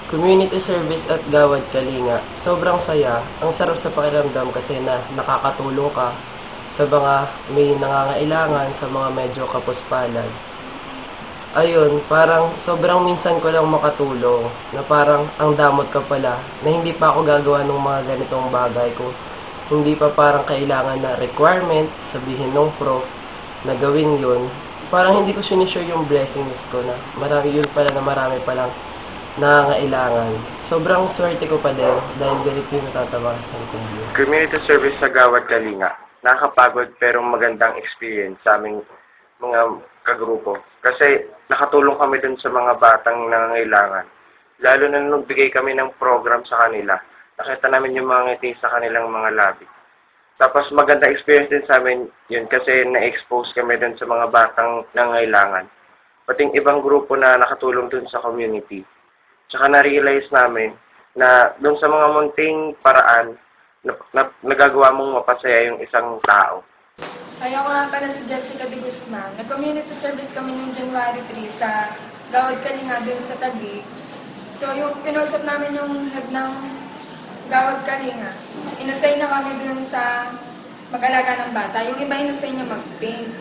Community service at Gawad Kalinga. Sobrang saya. Ang sarap sa pakiramdam kasi na nakakatulong ka sa mga may nangangailangan, sa mga medyo kapuspalad. Ayun, parang sobrang minsan ko lang makatulong na parang ang damot ka pala na hindi pa ako gagawa ng mga ganitong bagay ko. Hindi pa parang kailangan na requirement, sabihin ng prof na gawin yun. Parang hindi ko sinishare yung blessings ko na marami yun pala na marami palang nangangailangan. Sobrang swerte ko pa din dahil ganito yung natatabasan ko. Community service sa Gawad Kalinga. Nakakapagod pero magandang experience sa aming mga kagrupo. Kasi nakatulong kami dun sa mga batang nangangailangan. Lalo na nung nagbigay kami ng program sa kanila. Nakita namin yung mga ngiti sa kanilang mga labi. Tapos maganda experience din sa amin yun kasi na-expose kami dun sa mga batang nangangailangan. Pating ibang grupo na nakatulong dun sa community. Tsaka na-realize namin na dun sa mga munting paraan nagagawa mong mapasaya yung isang tao. Ay, ako nga pala si Jessica de Guzman. Nag-community service kami noong January 3 sa Gawad Kalinga dun sa Taguig. So, yung pinulsap namin yung head ng Gawad Kalinga, inasay na kami dun sa mag-alaga ng bata. Yung iba inasay niya mag-paint.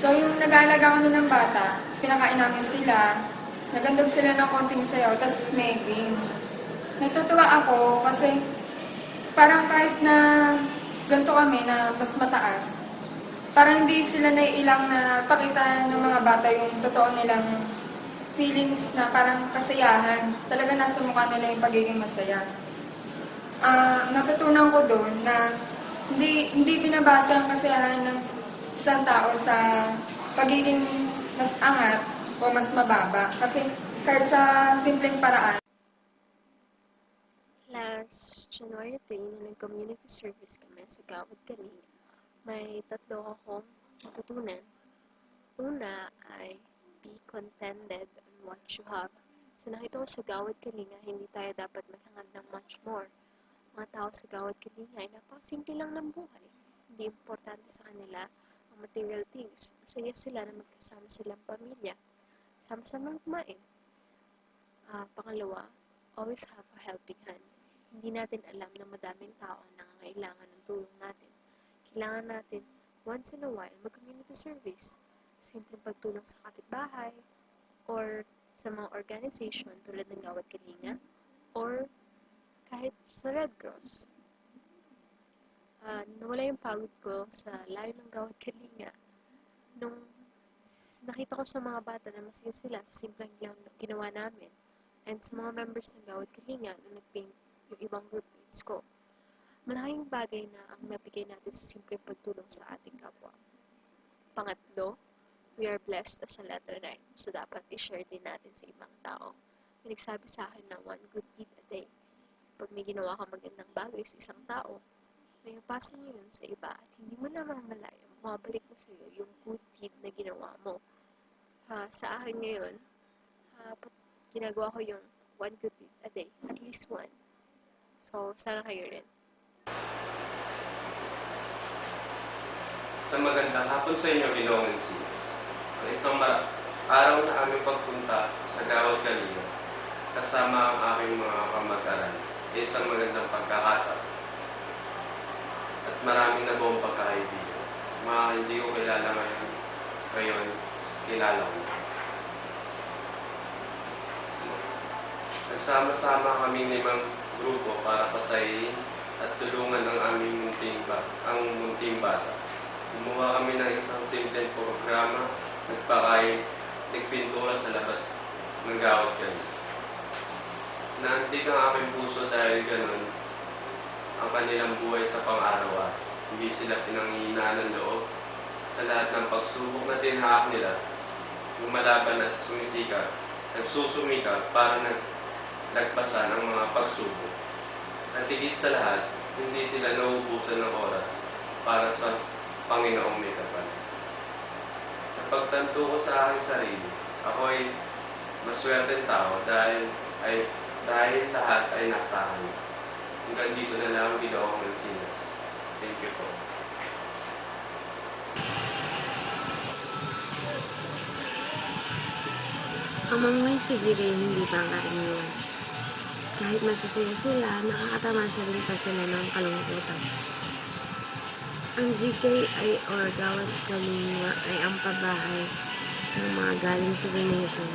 So, yung nag-aalaga kami ng bata, pinakain namin sila, nagandog sila ng konting sayaw, tapos may games. Natutuwa ako kasi parang kahit na ganito kami na mas mataas, parang hindi sila naiilang na pakita ng mga bata yung totoo nilang feelings na parang kasayahan. Talaga nasa mukha nila yung pagiging masaya. Natutunan ko doon na hindi binabasa ang kasayahan ng isang tao sa pagiging mas angat o mas mababa. Kasi kahit sa simpleng paraan. Last January 3, nung nag-community service kami sa Gawad Kalinga, may tatlo akong natutunan. Una ay be contented on what you have. Sa nakita ko sa Gawad Kalinga, hindi tayo dapat maghangad ng much more. Mga tao sa Gawad Kalinga ay napakasimple lang ng buhay. Hindi importante sa kanila ang material things. Masaya sila na magkasama silang pamilya. Sama-sama kumain. Pangalawa, always have a helping hand. Hindi natin alam na madaming tao ang nangangailangan ng tulong natin. Kailangan natin, once in a while, mag-community service. Simpleng pagtulong sa kapitbahay, or sa mga organization tulad ng Gawad Kalinga, or kahit sa Red Cross. Nawala yung pagod ko sa layo ng Gawad Kalinga nung nakita ko sa mga bata na masaya sila sa simpleng ginawa namin, and sa mga members ng Gawad Kalinga na nag-paint yung ibang group mates ko. Malaking bagay na ang nabigay natin sa simpleng pagtulong sa ating kapwa. Pangatlo, we are blessed as a letter 9, so dapat i-share din natin sa ibang tao. May nagsabi sa akin na one good deed a day. Pag may ginawa ka magandang bagay sa isang tao, may pasa niyo yun sa iba at hindi mo na mamalayang mabalik mo sa iyo yung good deed na ginawa mo. Sa akin ngayon, ginagawa ko yung one good deed a day, at least one. So, sana kayo rin. Sa magandang hapon sa inyo, Ginoong Sinas. Ang isang araw na aming pagpunta sa Gawad Kalinga, kasama ang aking mga kamag-aral, ay isang magandang pagkakataon. At maraming nabuong pagkakaibigan. Mga hindi ko kilala ngayon, kilala ko. Nagsama-sama kami limang grupo para pasayin at tulungan ang aming munting bata. Gumawa kami ng isang simpleng programa, nagpintura sa labas ng Gawad Kalinga. Naantig ang aking puso dahil ganun ang kanilang buhay sa pang-araw-araw. Hindi sila pinanghihinaan ng loob sa lahat ng pagsubok na tinahak nila. Lumalaban at sumisikap, nagsusumikap para lagpasan ang mga pagsubok. At higit sa lahat, hindi sila nauubusan ng oras para sa Panginoong may kapal. Napagtanto ko sa aking sarili, ako ay maswerteng tao dahil lahat ay nasa akin. Hanggang dito na lang, Ginoong Encinas. Thank you po. Ang mga may sigiri hindi pa ang karaniwan. kahit masasaya sila, nakakatamasa rin pa sila ng kalungkutan. Ang GK ay or Gawad Kalinga ay ang pabahay ng mga galing sa donation.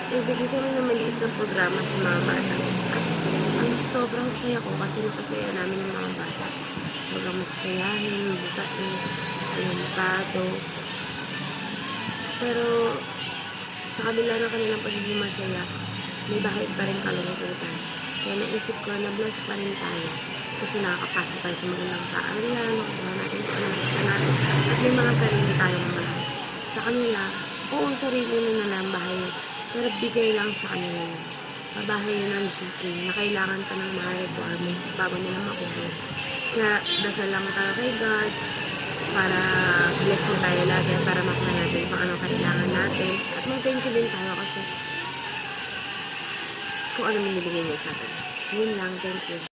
Ibigay kami ng maliit na programa sa mga bata. At ang sobrang saya ko kasi napasaya namin ng mga bata. Sobrang masayahin, bukain, alimpado. Pero sa kabila ng kanilang pagiging masaya, may bahid pa rin kalungkutan. Kaya naisip ko na blessed pa rin tayo. Kasi nakakapasok tayo sa magandang paaralan, nakuha natin kung anong gusto natin, at may mga sarili tayong mahal. Sa kanila, oo, sarili na lang bahay, pero bigay lang sa kanila yun. Pabahay yun ng GK na kailangan pa ng mga requirements bago nila makuha. Kaya dasal lang tayo kay God para bless mo tayo lagi para makuha natin kung anong kailangan natin. At mag-thank you din tayo kasi kung ano binibigay niya sa atin. Yun lang, thank you.